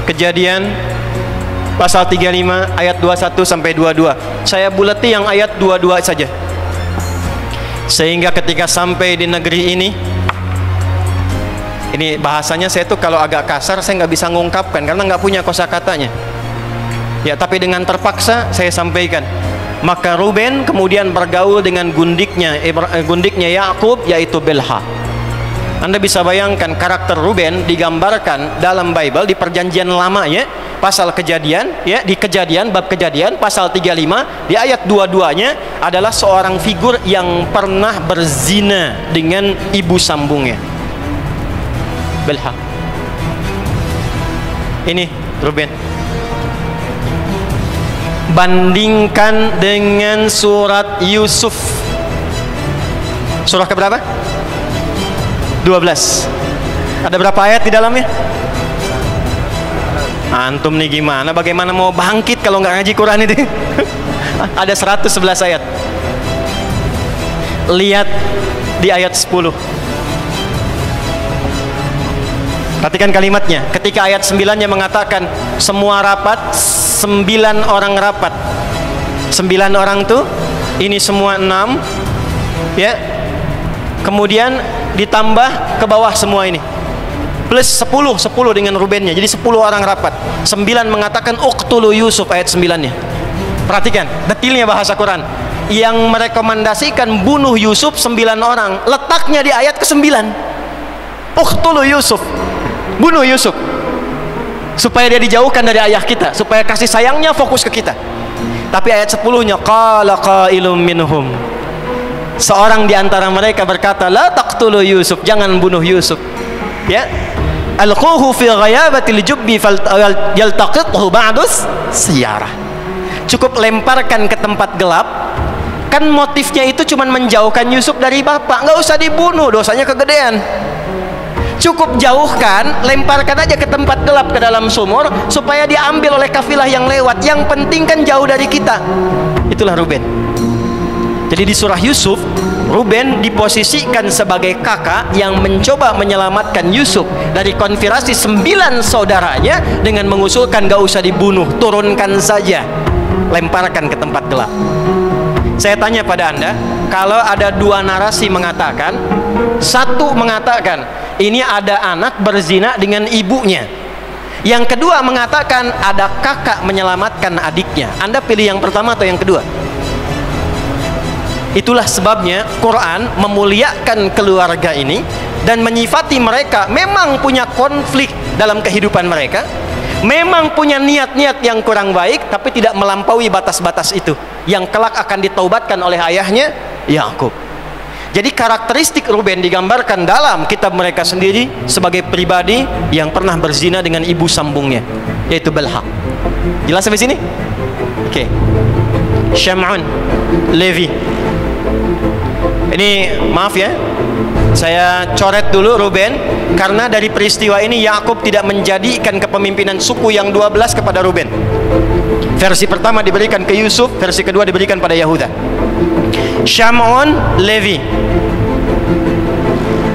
Kejadian pasal 35 ayat 21 sampai 22. Saya bulati yang ayat 22 saja. Sehingga ketika sampai di negeri ini bahasanya saya tuh kalau agak kasar saya nggak bisa ngungkapkan karena nggak punya kosakatanya. Ya, tapi dengan terpaksa saya sampaikan. Maka Ruben kemudian bergaul dengan gundiknya Yakub, yaitu Bilha. Anda bisa bayangkan karakter Ruben digambarkan dalam Bible di Perjanjian Lama ya, pasal Kejadian ya, di Kejadian bab Kejadian pasal 35 di ayat 22-nya adalah seorang figur yang pernah berzina dengan ibu sambungnya, Bilha. Ini Ruben. Bandingkan dengan surat Yusuf. Surah keberapa? 12. Ada berapa ayat di dalamnya? Antum nih gimana? Bagaimana mau bangkit kalau nggak ngaji Quran itu? Ada 111 ayat. Lihat di ayat 10. Perhatikan kalimatnya. Ketika ayat 9-nya mengatakan semua rapat, 9 orang rapat. 9 orang tuh, ini semua 6 ya. Kemudian ditambah ke bawah semua ini. Plus 10 dengan Rubennya. Jadi 10 orang rapat. 9 mengatakan uqtulu Yusuf, ayat 9-nya. Perhatikan detailnya bahasa Quran. Yang merekomendasikan bunuh Yusuf 9 orang. Letaknya di ayat ke-9. Uqtulu Yusuf. Bunuh Yusuf supaya dia dijauhkan dari ayah kita, supaya kasih sayangnya fokus ke kita. Tapi ayat 10-nya qala qailum minhum, seorang di antara mereka berkata, la taqtulu Yusuf, jangan bunuh Yusuf ya, alquhu fi ghayabatil jubbi yaltaqithu ba'dus siyarah, cukup lemparkan ke tempat gelap. Kan motifnya itu cuma menjauhkan Yusuf dari bapak, nggak usah dibunuh, dosanya kegedean. Cukup jauhkan, lemparkan aja ke tempat gelap, ke dalam sumur, supaya diambil oleh kafilah yang lewat. Yang penting kan jauh dari kita. Itulah Ruben. Jadi di surah Yusuf, Ruben diposisikan sebagai kakak yang mencoba menyelamatkan Yusuf dari konspirasi 9 saudaranya dengan mengusulkan gak usah dibunuh, turunkan saja, lemparkan ke tempat gelap. Saya tanya pada Anda, kalau ada 2 narasi mengatakan, satu mengatakan ini ada anak berzina dengan ibunya, yang kedua mengatakan ada kakak menyelamatkan adiknya, Anda pilih yang pertama atau yang kedua? Itulah sebabnya Quran memuliakan keluarga ini dan menyifati mereka memang punya konflik dalam kehidupan mereka, memang punya niat-niat yang kurang baik, tapi tidak melampaui batas-batas itu yang kelak akan ditaubatkan oleh ayahnya Yakub. Jadi karakteristik Ruben digambarkan dalam kitab mereka sendiri sebagai pribadi yang pernah berzina dengan ibu sambungnya, yaitu Bilha. Jelas sampai sini? Oke. Syam'un, Levi. Ini maaf ya, saya coret dulu Ruben, karena dari peristiwa ini Yakub tidak menjadikan kepemimpinan suku yang 12 kepada Ruben. Versi pertama diberikan ke Yusuf, versi kedua diberikan pada Yahuda. Syam'un, Levi.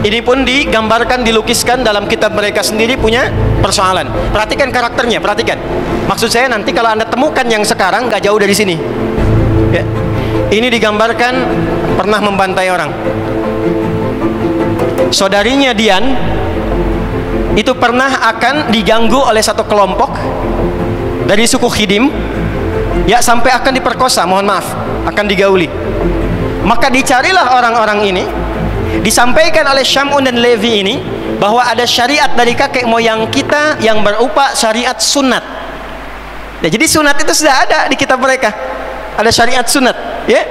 Ini pun digambarkan, dilukiskan dalam kitab mereka sendiri punya persoalan. Perhatikan karakternya, perhatikan. Maksud saya nanti kalau Anda temukan yang sekarang gak jauh dari sini ya. Ini digambarkan pernah membantai orang. Saudarinya Dian itu pernah akan diganggu oleh satu kelompok dari suku Khidim ya, sampai akan diperkosa, mohon maaf, akan digauli. Maka dicarilah orang-orang ini, disampaikan oleh Syam'un dan Levi ini bahwa ada syariat dari kakek moyang kita yang berupa syariat sunat. Nah, jadi sunat itu sudah ada di kitab mereka, ada syariat sunat ya.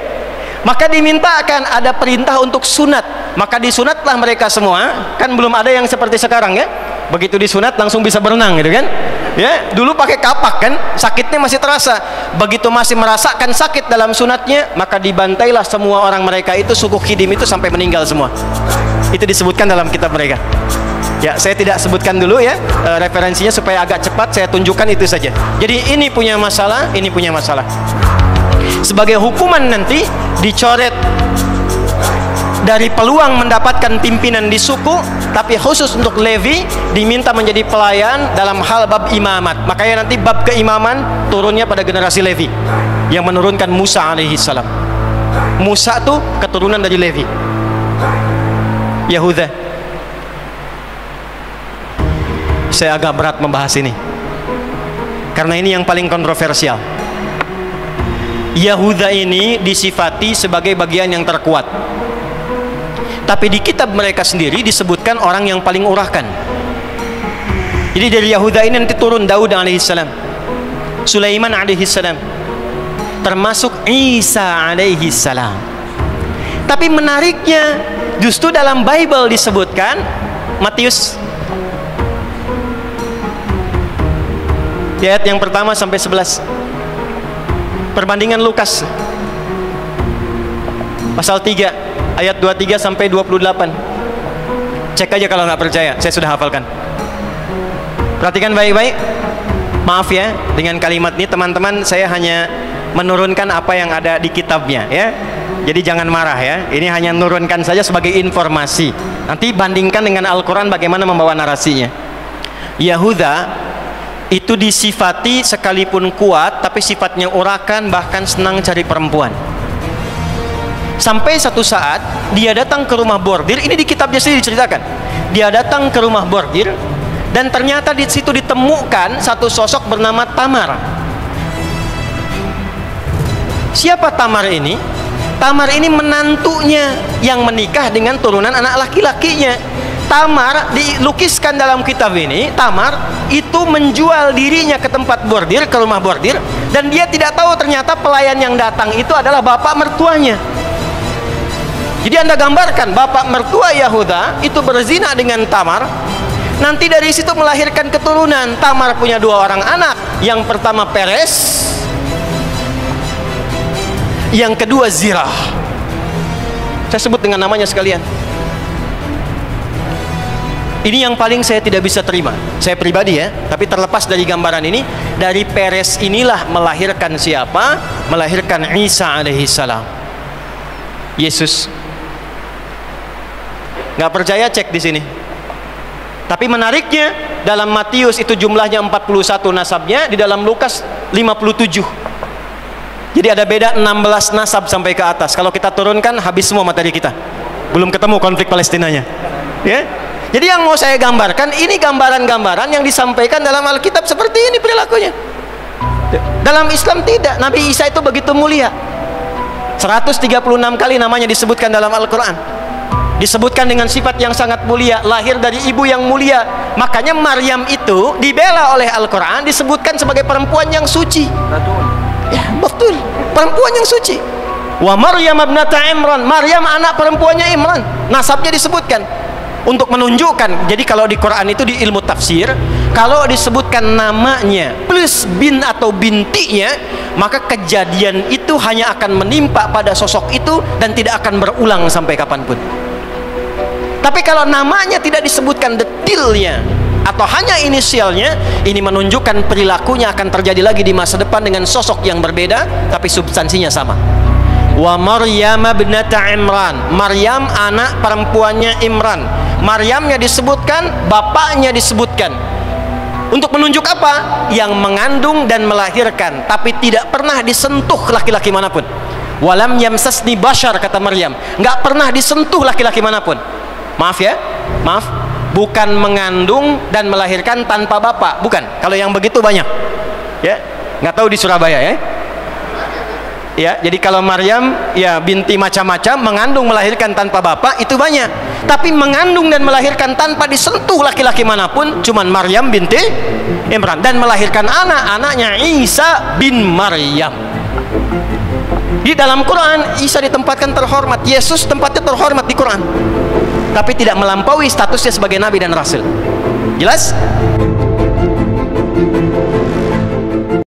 Maka dimintakan ada perintah untuk sunat, maka disunatlah mereka semua. Kan belum ada yang seperti sekarang ya, begitu disunat langsung bisa berenang gitu kan ya. Dulu pakai kapak kan, sakitnya masih terasa. Begitu masih merasakan sakit dalam sunatnya, maka dibantailah semua orang mereka itu, suku Khidim itu, sampai meninggal semua. Itu disebutkan dalam kitab mereka ya. Saya tidak sebutkan dulu ya referensinya supaya agak cepat saya tunjukkan itu saja. Jadi ini punya masalah, ini punya masalah. Sebagai hukuman nanti dicoret dari peluang mendapatkan pimpinan di suku, tapi khusus untuk Levi diminta menjadi pelayan dalam hal bab imamat. Makanya nanti bab keimaman turunnya pada generasi Levi yang menurunkan Musa alaihissalam. Musa tuh keturunan dari Levi. Yahuda. Saya agak berat membahas ini karena ini yang paling kontroversial. Yahuda ini disifati sebagai bagian yang terkuat, tapi di kitab mereka sendiri disebutkan orang yang paling urahkan. Jadi dari Yahuda ini nanti turun Daud alaihissalam, Sulaiman alaihissalam, termasuk Isa alaihissalam. Tapi menariknya justru dalam Bible disebutkan, Matius ayat yang pertama sampai 11, perbandingan Lukas pasal 3 ayat 23 sampai 28. Cek aja kalau nggak percaya, saya sudah hafalkan. Perhatikan baik-baik. Maaf ya, dengan kalimat ini teman-teman, saya hanya menurunkan apa yang ada di kitabnya ya. Jadi jangan marah ya. Ini hanya menurunkan saja sebagai informasi. Nanti bandingkan dengan Al-Quran bagaimana membawa narasinya. Yahuda itu disifati sekalipun kuat, tapi sifatnya urakan, bahkan senang cari perempuan. Sampai satu saat dia datang ke rumah bordir. Ini di kitabnya sendiri diceritakan. Dia datang ke rumah bordir dan ternyata di situ ditemukan satu sosok bernama Tamar. Siapa Tamar ini? Tamar ini menantunya yang menikah dengan turunan anak laki-lakinya. Tamar dilukiskan dalam kitab ini. Tamar itu menjual dirinya ke tempat bordir, ke rumah bordir, dan dia tidak tahu ternyata pelayan yang datang itu adalah bapak mertuanya. Jadi Anda gambarkan bapak mertua Yahuda itu berzina dengan Tamar, nanti dari situ melahirkan keturunan. Tamar punya 2 orang anak, yang pertama Peres, yang kedua Zirah. Saya sebut dengan namanya sekalian. Ini yang paling saya tidak bisa terima, saya pribadi ya. Tapi terlepas dari gambaran ini, dari Peres inilah melahirkan siapa? Melahirkan Isa alaihissalam, Yesus. Nggak percaya, cek di sini. Tapi menariknya, dalam Matius itu jumlahnya 41 nasabnya, di dalam Lukas 57. Jadi ada beda 16 nasab sampai ke atas. Kalau kita turunkan habis semua materi kita. Belum ketemu konflik Palestinanya. Ya. Jadi yang mau saya gambarkan, ini gambaran-gambaran yang disampaikan dalam Alkitab seperti ini perilakunya. Dalam Islam tidak. Nabi Isa itu begitu mulia. 136 kali namanya disebutkan dalam Al-Quran. Disebutkan dengan sifat yang sangat mulia, lahir dari ibu yang mulia. Makanya Maryam itu dibela oleh Al-Quran, disebutkan sebagai perempuan yang suci. Ya, betul, perempuan yang suci. Wa Maryam ibnata Imran, Maryam anak perempuannya Imran. Nasabnya disebutkan untuk menunjukkan. Jadi kalau di Quran itu, di ilmu tafsir, kalau disebutkan namanya plus bin atau bintinya, maka kejadian itu hanya akan menimpa pada sosok itu dan tidak akan berulang sampai kapanpun. Tapi kalau namanya tidak disebutkan detailnya atau hanya inisialnya, ini menunjukkan perilakunya akan terjadi lagi di masa depan dengan sosok yang berbeda, tapi substansinya sama. Wa Maryam ibnata Imran, Maryam anak perempuannya Imran. Maryamnya disebutkan, bapaknya disebutkan. Untuk menunjuk apa? Yang mengandung dan melahirkan, tapi tidak pernah disentuh laki-laki manapun. Walam yamsasni bashar, kata Maryam, nggak pernah disentuh laki-laki manapun. Maaf ya, maaf, bukan mengandung dan melahirkan tanpa bapak, bukan. Kalau yang begitu banyak, ya, nggak tahu di Surabaya ya. Ya, jadi kalau Maryam ya binti macam-macam, mengandung melahirkan tanpa bapak itu banyak. Tapi mengandung dan melahirkan tanpa disentuh laki-laki manapun cuman Maryam binti Imran, dan melahirkan anaknya Isa bin Maryam. Di dalam Quran Isa ditempatkan terhormat, Yesus tempatnya terhormat di Quran, tapi tidak melampaui statusnya sebagai nabi dan rasul. Jelas?